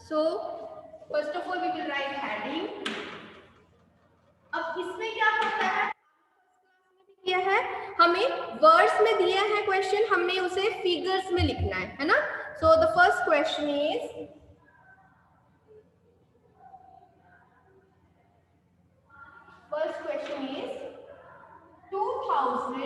So first of all we will write heading. अब इसमें क्या होता है, किया है हमें वर्ड्स में दिया है क्वेश्चन, हमें उसे फिगर्स में लिखना है ना. So the first question is First question is 467.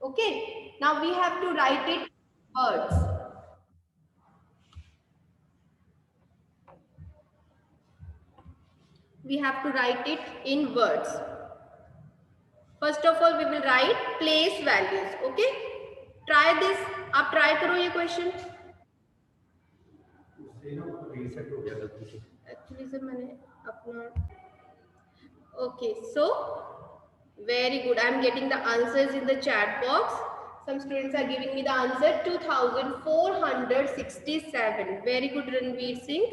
Okay, now we have to write it words. We have to write it in words. First of all we will write place values. Okay, try this. आप try करो ये question. Actually sir मैंने अपना okay, so very good. I am getting the answers in the chat box. Some students are giving me the answer 2467. Very good Ranveer Singh,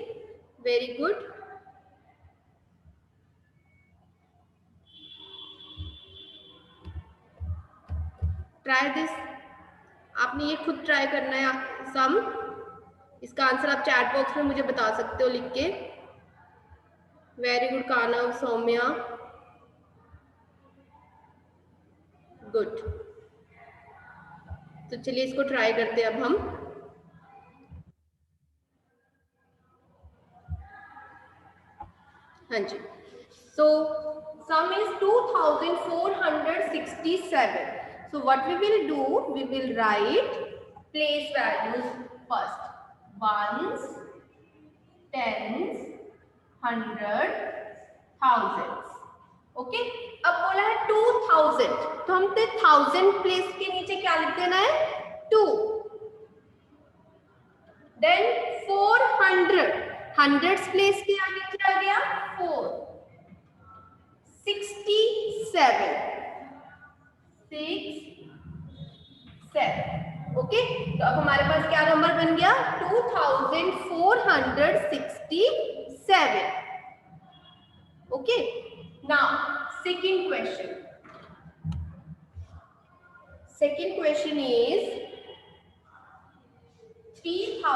very good. Try this. आपने ये खुद try करना है सम. इसका answer आप chat box में मुझे बता सकते हो लिख के. Very good Kanav, Saumya, good. तो चलिए इसको ट्राई करते हैं अब हम. हाँ जी. So sum is 2467. So what we will do, we will write place values first. Ones, tens, hundred, thousands. Okay. अब बोला है 2000, तो हमने 1000 प्लेस के नीचे क्या लिख देना है 2. Then 400, hundreds प्लेस के आगे क्या गया 4. 67, 6, 7. ओके, तो अब हमारे पास क्या नंबर बन गया 2467. Okay, now second question. Second question is 3,209.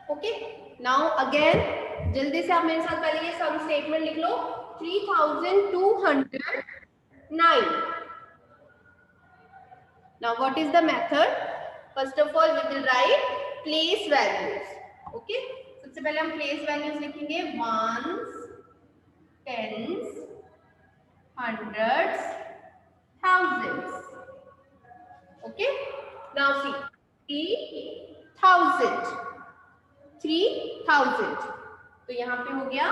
Okay, now again जल्दी से आप मेरे साथ पहले ये सम स्टेटमेंट लिख लो. 3,209. Now what is the method? First of all we will write place values. Okay, सबसे पहले हम place values लिखेंगे. Ones, tens, hundreds, thousands. Okay, now see 3,000. 3,000, तो यहाँ पे हो गया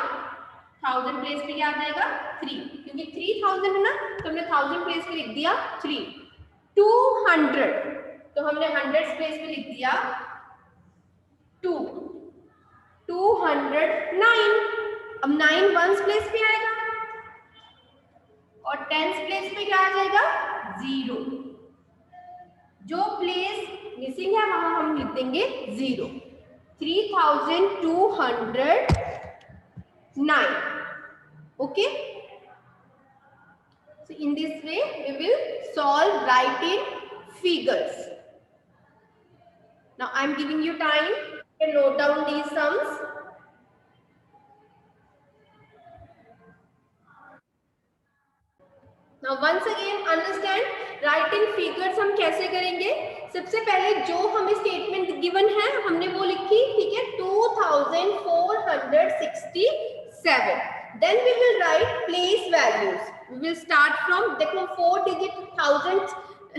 1000 प्लेस पे क्या आ जाएगा 3, क्योंकि 3000 है ना, तो हमने 1000 प्लेस पे लिख दिया 3. 200, तो हमने 100 प्लेस पे लिख दिया 2. 209, अब 9 वंस प्लेस पे आएगा और 10 प्लेस पे क्या आ जाएगा 0. जो प्लेस मिसिंग है वहां हम लिख देंगे 0. 3,209. Okay, so in this way we will solve, write in figures. Now I am giving you time to note down these sums. Now once again understand, write in figures हम कैसे करेंगे. सबसे पहले जो हमें स्टेटमेंट गिवन है हमने वो लिखी, ठीक है, 2467. Then we will write place values. We will start from, देखो 4 डिजिट 1000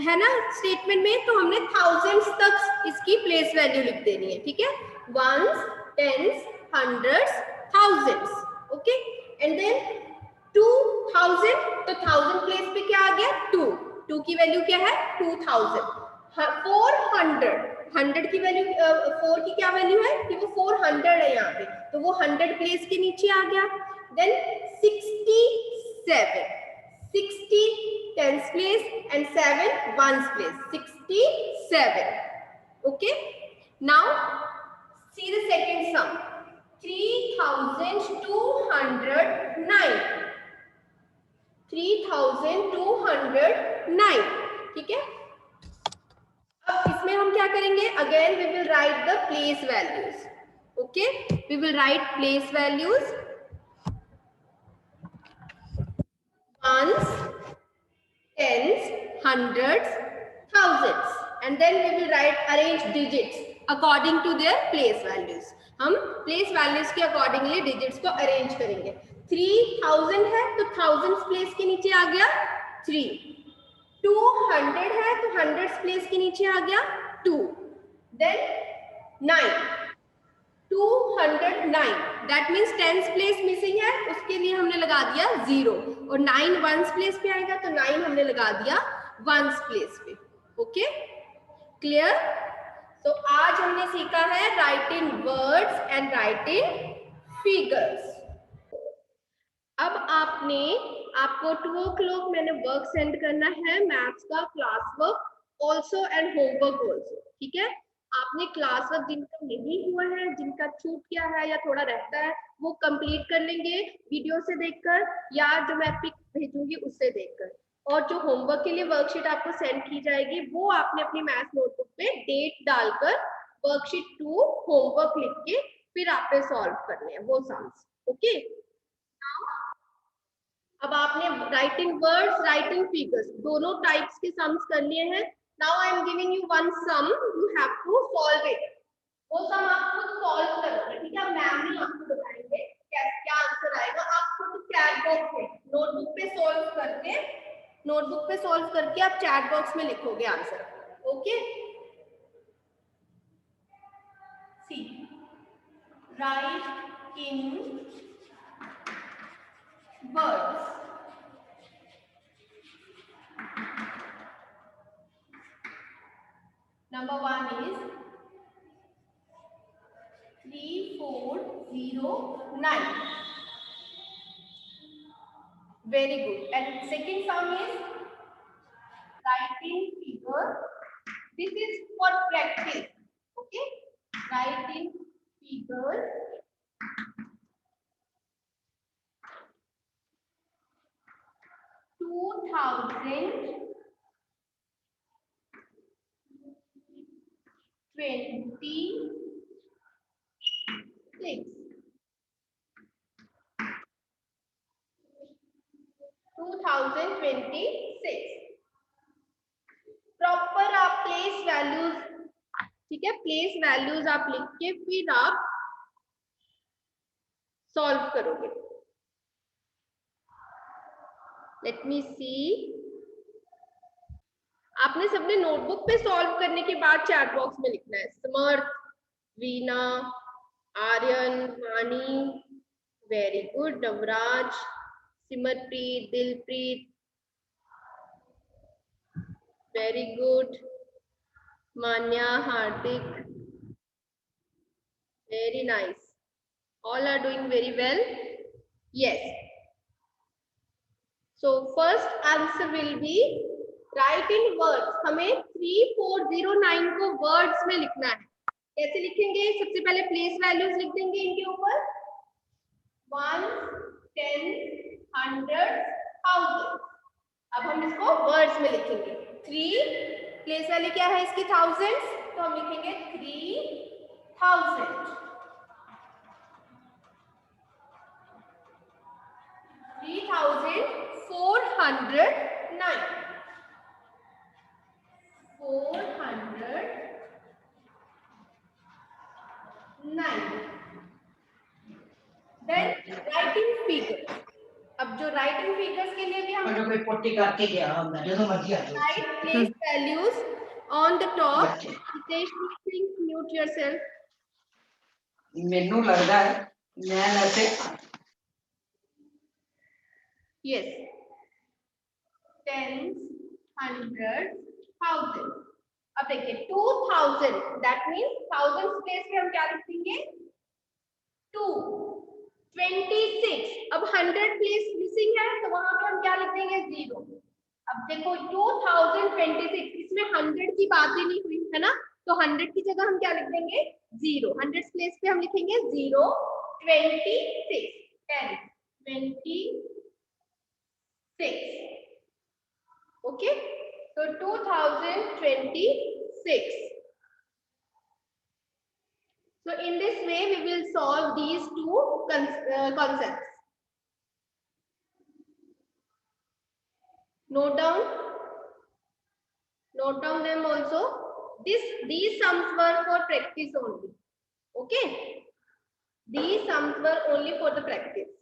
है ना स्टेटमेंट में, तो हमने thousands तक इसकी प्लेस वैल्यू लिख देनी है. ठीक है, ones, tens, hundreds, thousands. Okay and then 2000, तो 1000 प्लेस पे क्या आ गया 2, 2 की वैल्यू क्या है 2000. 400, 100 की वैल्यू 4 की क्या वैल्यू है कि वो 400 है यहाँ पे, तो वो 100 प्लेस के नीचे आ गया. Then 67, 60 tens place and 7 ones place, 67. Okay, now see the second sum. 3209, 3209. ठीक है, अब इसमें हम क्या करेंगे, again we will write the place values. Okay, we will write place values, ones, tens, hundreds, thousands, and then we will write arrange digits according to their place values. हम place values के accordingly digits को arrange करेंगे. 3000 है तो thousands place के नीचे आ गया 3. 200 है तो hundreds place के नीचे आ गया 2. Then 9, 209, that means tens place missing है, उसके लिए हमने लगा दिया 0, और 9 ones place पे आएगा तो 9 हमने लगा दिया ones place पे. Okay, clear? तो आज हमने सीखा है right in words and right in figures. अब आपको 2 o'clock मैंने वर्क सेंड करना है, मैथ्स का class work also and homework also. ठीक है, आपने क्लास वर्क जिनका नहीं हुआ है, जिनका छूट गया है या थोड़ा रहता है, वो कंप्लीट कर लेंगे वीडियो से देखकर या जो मैं पिक भेजूंगी उससे देखकर. और जो होमवर्क के लिए वर्कशीट आपको सेंड की जाएगी वो आपने अपनी मैथ नोटबुक पे डेट डालकर वर्कशीट 2 होमवर्क लिख के फिर आपने सॉल्व करने हैं वो सम्स. ओके, अब आपने राइटिंग वर्ड्स, राइटिंग फिगर्स दोनों टाइप्स के सम्स कर लिए हैं. Now I am giving you one sum, you have to solve it. वो सम आप खुद सॉल्व करोगे. ठीक है, मैम ही आपको बताएंगे क्या आंसर आएगा. आप खुद चैट बॉक्स में नोटबुक पे सॉल्व करके आप चैट बॉक्स में लिखोगे answer. Okay, C right in words. Number 1 is 3409. Very good. And second sum is writing figure. This is for practice. Okay, writing figure. 2026. 2026 proper आप प्लेस वैल्यूज, ठीक है, place values आप लिख के फिर आप सॉल्व करोगे. लेट मी सी, आपने सबने नोटबुक पे सॉल्व करने के बाद चैट बॉक्स में लिखना है. समर्थ, Veena, Aryan, Vani, very good. Navraj, Simarpreet, Dilpreet, very good. Manya, Hardik, very nice. All are doing very well. Yes, so first answer will be write in words. हमें 3409 को वर्ड्स में लिखना है. कैसे लिखेंगे? सबसे पहले प्लेस वैल्यूज लिख देंगे इनके ऊपर. 1, 10, 100, 1000. अब हम इसको वर्ड्स में लिखेंगे. 3 प्लेस वैल्यू क्या है इसकी? थाउजेंड्स, तो हम लिखेंगे 3000. 3409. 409. Then writing figures. अब जो राइटिंग फिगर्स के लिए भी हम पट्टी करके गया हमने जो मर्जी आ जाए. Right place values on the top. Hitesh, please mute yourself. ਮੈਨੂੰ ਲੱਗਦਾ ਹੈ ਮੈਂ ਵੈਸੇ Yes. Tens, hundreds, thousands. अब देखिए 2000, दैट मीन्स थाउजेंड प्लेस पे हम क्या लिख देंगे 2. 26, अब 100 प्लेस मिसिंग है तो वहां पे हम क्या लिख देंगे 0. अब देखो 2026, इसमें 100 की बात ही नहीं हुई है ना, तो 100 की जगह हम क्या लिख देंगे 0. 100 प्लेस पे हम लिखेंगे 0. 26, 10, 26. Okay, so 2026. So in this way we will solve these two concepts. Note down them also. These sums were for practice only. Okay, these sums were only for the practice.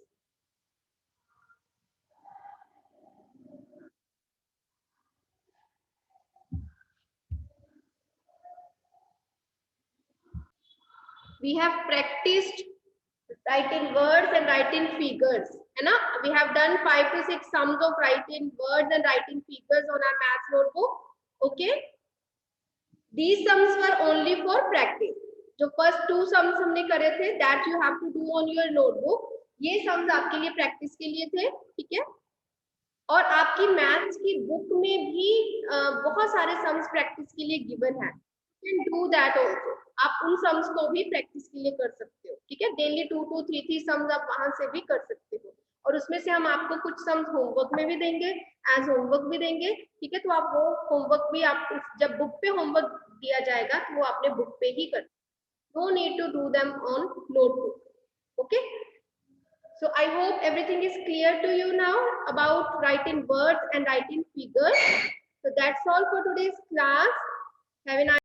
We have practiced writing words and writing figures, है ना? We have done 5 to 6 sums of writing words and writing figures on our maths notebook. Okay, these sums were only for practice. जो first 2 sums हमने करे थे, that you have to do on your notebook. ये sums आपके लिए practice के लिए थे, ठीक है? और आपकी मैथ्स की बुक में भी बहुत सारे सम्स प्रैक्टिस के लिए गिवन है. You can do that also. आप उन सम्स को भी प्रैक्टिस के लिए कर सकते हो, ठीक है? डेली 2 to 3 सम्स आप वहां से भी कर सकते हो, और उसमें से हम आपको कुछ सम्स होमवर्क में भी देंगे, एज होमवर्क भी देंगे, ठीक है? तो आप वो होमवर्क भी आप जब बुक पे होमवर्क दिया जाएगा तो वो आपने बुक पे ही कर. No need to do them on notebook. Okay. So I hope everything is clear to you now about writing words and writing figures. So that's all for today's class. Have a nice